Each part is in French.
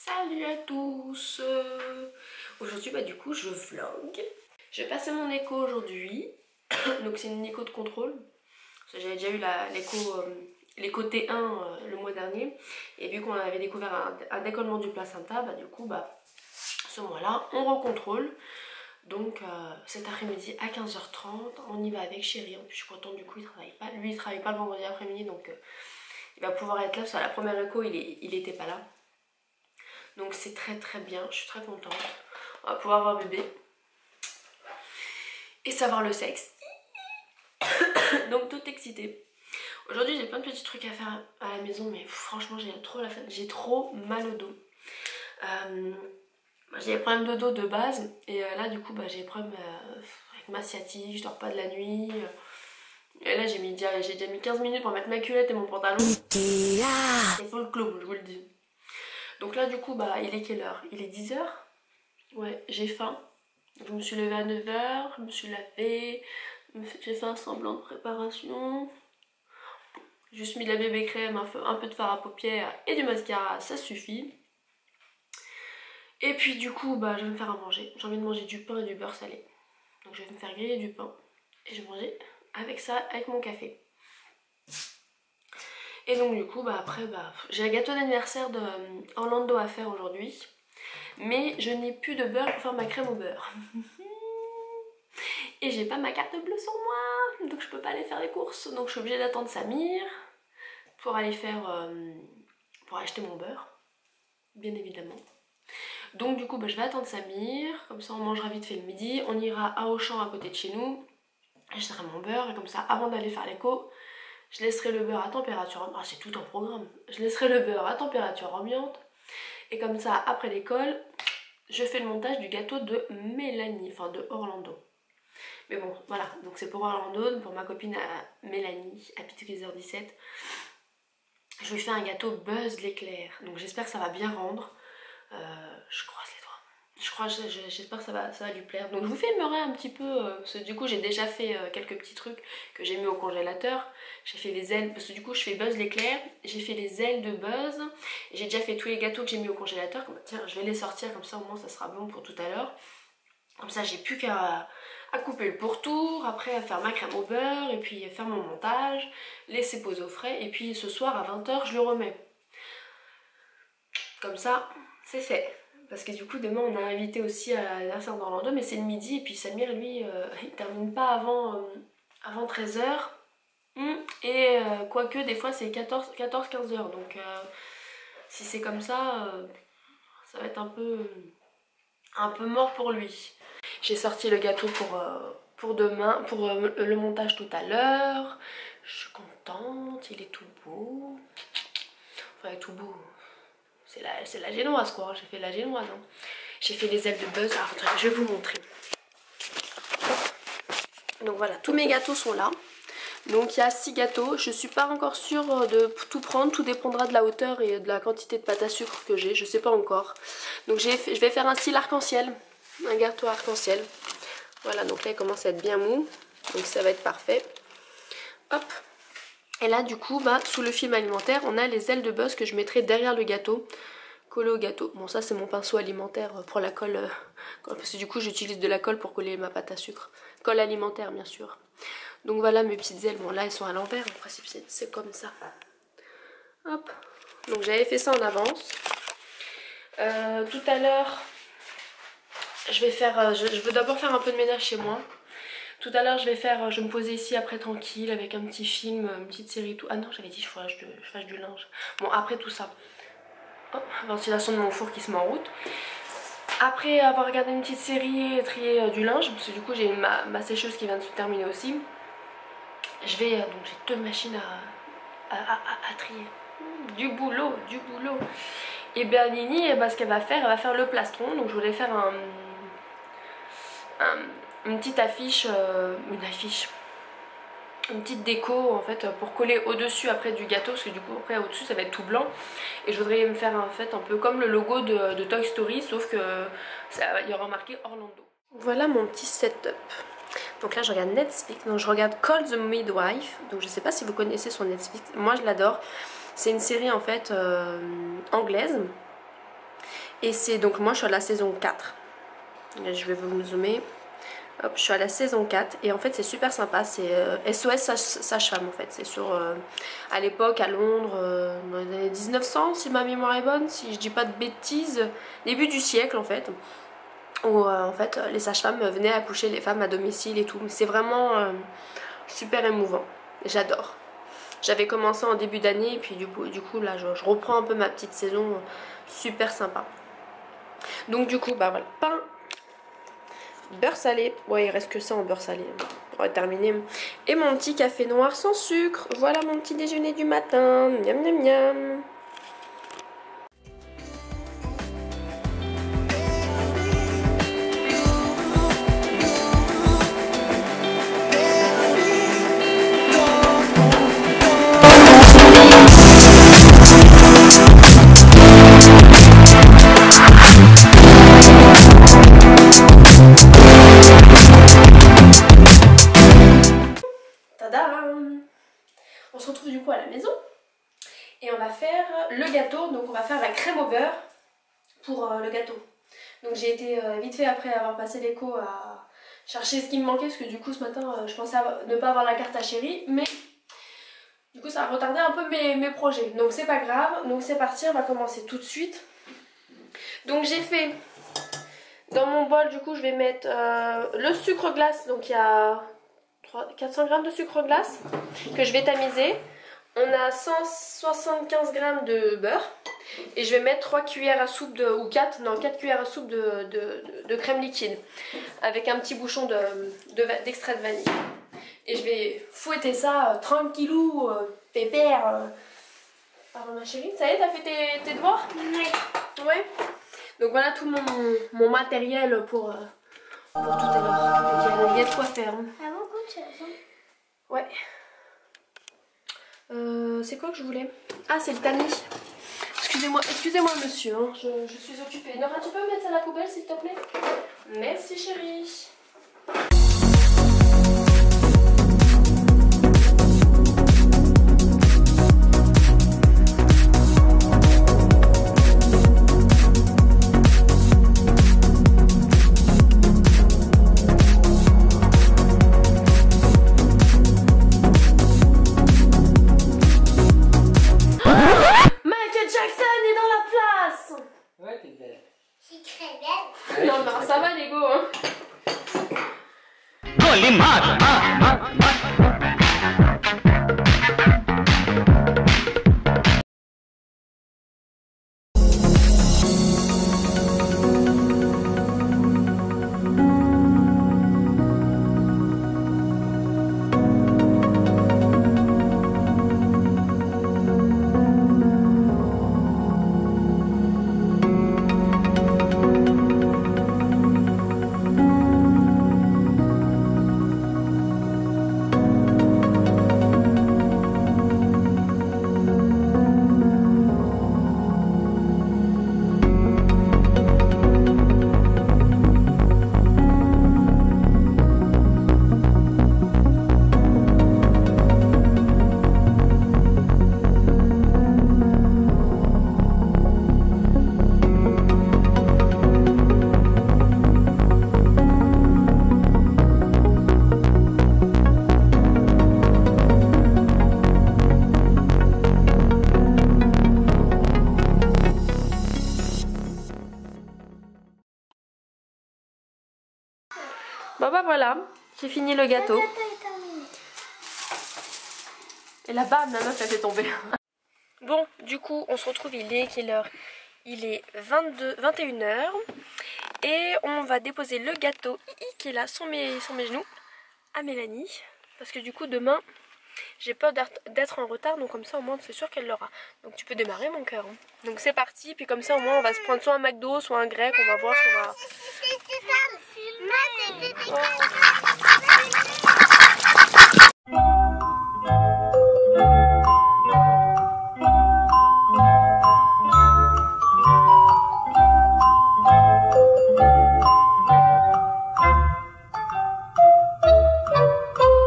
Salut à tous. Aujourd'hui du coup je vlog. Je vais passer mon écho aujourd'hui. Donc c'est une écho de contrôle. J'avais déjà eu l'écho T1 le mois dernier. Et vu qu'on avait découvert un décollement du placenta, du coup ce mois-là on recontrôle. Donc cet après-midi à 15h30 on y va avec Chéri. En plus je suis contente, du coup il travaille pas. Lui il travaille pas le vendredi après-midi, donc il va pouvoir être là parce qu'à la première écho il était pas là. Donc c'est très très bien, je suis très contente. On va pouvoir avoir bébé et savoir le sexe. Donc toute excitée. Aujourd'hui j'ai plein de petits trucs à faire à la maison, mais franchement j'ai trop la flemme, j'ai trop mal au dos. J'ai des problèmes de dos de base et là du coup j'ai des problèmes avec ma sciatique, je dors pas de la nuit. Et là j'ai déjà mis 15 minutes pour mettre ma culotte et mon pantalon. C'est full clown, je vous le dis. Donc là du coup il est quelle heure? Il est 10h. Ouais, j'ai faim. Je me suis levée à 9h, je me suis lavée, j'ai fait un semblant de préparation. J'ai juste mis de la bébé crème, un peu de fard à paupières et du mascara, ça suffit. Et puis du coup je vais me faire à manger. J'ai envie de manger du pain et du beurre salé. Donc je vais me faire griller du pain et je vais manger avec ça, avec mon café. Et donc du coup après j'ai un gâteau d'anniversaire de Orlando à faire aujourd'hui. Mais je n'ai plus de beurre pour faire ma crème au beurre. Et j'ai pas ma carte bleue sur moi, donc je peux pas aller faire les courses. Donc je suis obligée d'attendre Samir pour aller faire, pour acheter mon beurre, bien évidemment. Donc du coup je vais attendre Samir, comme ça on mangera vite fait le midi. On ira à Auchan à côté de chez nous, j'achèterai mon beurre et comme ça avant d'aller faire l'écho, je laisserai le beurre à température ambiante. Ah, c'est tout un programme. Je laisserai le beurre à température ambiante et comme ça après l'école, je fais le montage du gâteau de Mélanie, enfin de Orlando. Mais bon, voilà, donc c'est pour Orlando, pour ma copine Mélanie, Happy Together 17. Je lui fais un gâteau Buzz l'éclair, donc j'espère que ça va bien rendre. Je croise les doigts. J'espère que ça va lui plaire. Donc je vous filmerai un petit peu, parce que du coup j'ai déjà fait quelques petits trucs que j'ai mis au congélateur. J'ai fait les ailes, parce que du coup je fais Buzz l'éclair, j'ai fait les ailes de Buzz. J'ai déjà fait tous les gâteaux que j'ai mis au congélateur. Tiens, je vais les sortir, comme ça au moins ça sera bon pour tout à l'heure. Comme ça j'ai plus qu'à couper le pourtour, après à faire ma crème au beurre et puis faire mon montage, laisser poser au frais et puis ce soir à 20h je le remets. Comme ça c'est fait. Parce que du coup demain on a invité aussi à l'anniversaire d'Orlando, mais c'est le midi et puis Samir lui il termine pas avant 13h. Et quoique des fois c'est 14-15h, donc si c'est comme ça, ça va être un peu mort pour lui. J'ai sorti le gâteau pour demain, pour le montage tout à l'heure. Je suis contente, il est tout beau. Enfin, il est tout beau. C'est la génoise quoi, j'ai fait la génoise. Hein. J'ai fait les ailes de Buzz. Alors, attendez, je vais vous montrer. Donc voilà, tous mes gâteaux sont là. Donc il y a 6 gâteaux. Je suis pas encore sûre de tout prendre. Tout dépendra de la hauteur et de la quantité de pâte à sucre que j'ai. Je sais pas encore. Donc je vais faire un style arc-en-ciel. Un gâteau arc-en-ciel. Voilà, donc là il commence à être bien mou. Donc ça va être parfait. Hop. Et là du coup, sous le film alimentaire, on a les ailes de Buzz que je mettrai derrière le gâteau. Collé au gâteau. Bon, ça c'est mon pinceau alimentaire pour la colle. Parce que du coup j'utilise de la colle pour coller ma pâte à sucre. Colle alimentaire bien sûr. Donc voilà mes petites ailes. Bon là elles sont à l'envers. En principe c'est comme ça. Hop. Donc j'avais fait ça en avance. Tout à l'heure, je veux d'abord faire un peu de ménage chez moi. Tout à l'heure je vais me poser ici après tranquille avec un petit film, une petite série tout. Ah non, j'avais dit je fasse du linge. Bon, après tout ça. Hop, ventilation de mon four qui se met en route. Après avoir regardé une petite série et trié du linge, parce que du coup j'ai ma sécheuse qui vient de se terminer aussi. Donc j'ai 2 machines à trier. Du boulot. Et Bernini, ce qu'elle va faire, elle va faire le plastron. Donc je voulais faire une petite affiche, une petite déco en fait pour coller au dessus après du gâteau, parce que du coup après au dessus ça va être tout blanc et je voudrais me faire en fait un peu comme le logo de Toy Story, sauf que il y aura marqué Orlando. Voilà mon petit setup. Donc là je regarde Netflix, donc je regarde Call the Midwife, donc je sais pas si vous connaissez son Netflix, moi je l'adore. C'est une série en fait anglaise Et c'est donc moi je suis à la saison 4. Je vais vous zoomer. Hop, je suis à la saison 4 et en fait c'est super sympa, c'est SOS Sage-Femme en fait, c'est sur à l'époque à Londres dans les années 1900 si ma mémoire est bonne, si je dis pas de bêtises, début du siècle en fait, où en fait les sages-femmes venaient accoucher les femmes à domicile et tout, c'est vraiment super émouvant, j'adore. J'avais commencé en début d'année et puis du coup là je reprends un peu ma petite saison, super sympa. Donc du coup bah voilà, pain, beurre salé, ouais il reste que ça en beurre salé, on va terminer. Et mon petit café noir sans sucre, voilà mon petit déjeuner du matin, miam miam miam. On se retrouve du coup à la maison et on va faire le gâteau, donc on va faire la crème au beurre pour le gâteau. Donc j'ai été vite fait après avoir passé l'écho à chercher ce qui me manquait parce que du coup ce matin je pensais ne pas avoir la carte à chérie, mais du coup ça a retardé un peu mes projets, donc c'est pas grave. Donc c'est parti, on va commencer tout de suite. Donc j'ai fait dans mon bol, du coup je vais mettre le sucre glace, donc il y a 400 g de sucre glace que je vais tamiser. On a 175 g de beurre et je vais mettre 3 cuillères à soupe ou 4 cuillères à soupe de crème liquide avec un petit bouchon d'extrait de vanille. Et je vais fouetter ça tranquillou, pépère. Pardon ma chérie, ça y est, t'as fait tes devoirs? Oui. Ouais. Donc voilà tout mon matériel pour tout à l'heure. Il y a de quoi faire. Ouais. C'est quoi que je voulais? Ah, c'est le tamis. Excusez-moi monsieur, hein, je suis occupée. Nora, tu peux mettre ça à la poubelle s'il te plaît? Merci chérie. Non, non, ça va, Lego, hein. Bon bah voilà, j'ai fini le gâteau. Et là-bas, ma meuf a fait tomber. Bon, du coup, on se retrouve, il est quelle heure? Il est 21h. Et on va déposer le gâteau qui est là sur mes genoux à Mélanie. Parce que du coup, demain, j'ai peur d'être en retard. Donc comme ça, au moins, c'est sûr qu'elle l'aura. Donc tu peux démarrer, mon cœur. Donc c'est parti. Puis comme ça, au moins, on va se prendre soit un McDo, soit un grec. On va voir ce qu'on va...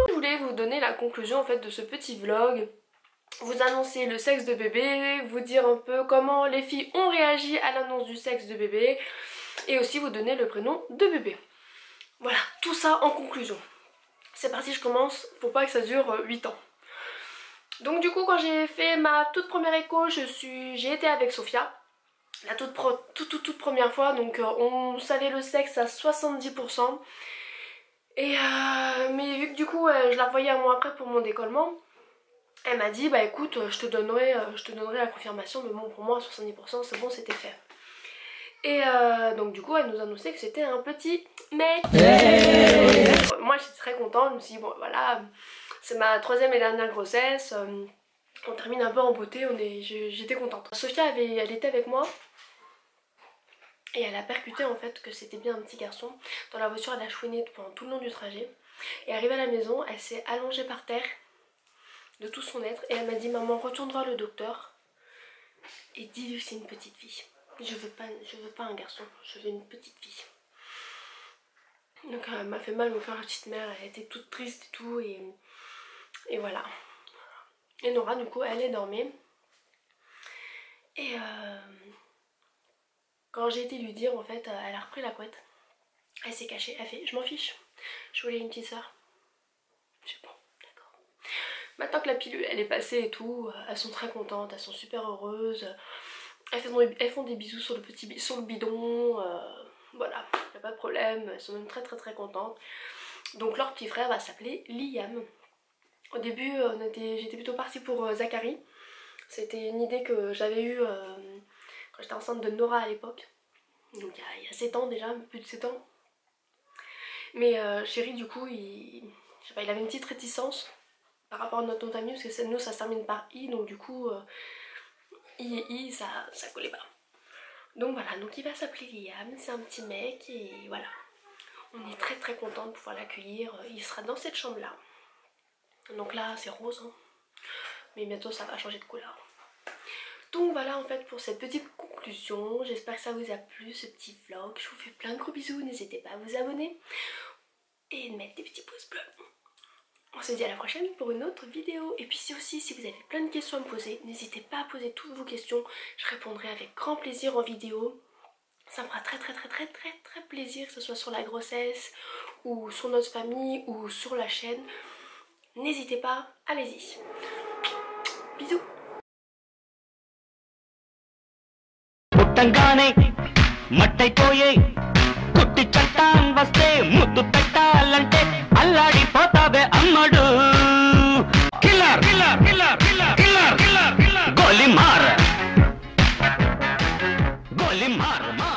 Je voulais vous donner la conclusion en fait de ce petit vlog. vous annoncer le sexe de bébé, vous dire un peu comment les filles ont réagi à l'annonce du sexe de bébé et aussi vous donner le prénom de bébé. Voilà, tout ça en conclusion. C'est parti, je commence pour pas que ça dure 8 ans. Donc du coup quand j'ai fait ma toute première écho, j'ai été avec Sophia. La toute première fois, donc on savait le sexe à 70%. Et mais vu que du coup je la revoyais un mois après pour mon décollement, elle m'a dit bah écoute je te donnerai la confirmation, mais bon pour moi à 70% c'est bon, c'était fait. Et donc du coup elle nous annonçait que c'était un petit mec. Moi j'étais très contente, je me suis dit bon voilà, c'est ma 3e et dernière grossesse, on termine un peu en beauté, j'étais contente. Sophia elle était avec moi et elle a percuté en fait que c'était bien un petit garçon. Dans la voiture elle a chouiné pendant tout le long du trajet. Et arrivée à la maison elle s'est allongée par terre de tout son être et elle m'a dit maman retourne voir le docteur et dis-lui que c'est une petite fille. Je veux pas un garçon, je veux une petite fille. Donc elle m'a fait mal au cœur, la petite mère, elle était toute triste et tout et voilà. Et Nora du coup elle est dormie. Et quand j'ai été lui dire en fait, elle a repris la couette. Elle s'est cachée, elle fait je m'en fiche, je voulais une petite soeur. Je sais pas, d'accord. Maintenant que la pilule elle est passée et tout, elles sont très contentes, elles sont super heureuses. Elles font des bisous sur le bidon, voilà, y a pas de problème, elles sont même très contentes. Donc leur petit frère va s'appeler Liam. Au début j'étais plutôt partie pour Zachary. C'était une idée que j'avais eue quand j'étais enceinte de Nora à l'époque. Donc il y a 7 ans déjà, plus de 7 ans. Mais Chéri du coup il avait une petite réticence par rapport à notre nom de famille, parce que nous ça se termine par I, donc du coup I et I ça collait pas. Donc voilà, donc il va s'appeler Liam, c'est un petit mec et voilà. On est très contents de pouvoir l'accueillir, il sera dans cette chambre là. Donc là c'est rose, hein. Mais bientôt ça va changer de couleur. Donc voilà en fait pour cette petite conclusion, j'espère que ça vous a plu ce petit vlog. Je vous fais plein de gros bisous, n'hésitez pas à vous abonner et de mettre des petits pouces bleus. On se dit à la prochaine pour une autre vidéo. Et puis aussi si vous avez plein de questions à me poser, n'hésitez pas à poser toutes vos questions. Je répondrai avec grand plaisir en vidéo. Ça me fera très plaisir, que ce soit sur la grossesse ou sur notre famille ou sur la chaîne. N'hésitez pas, allez-y. Bisous. అల్లాడిపోతావే అమ్మడు killer killer killer killer killer killer గోలి మార్ మార్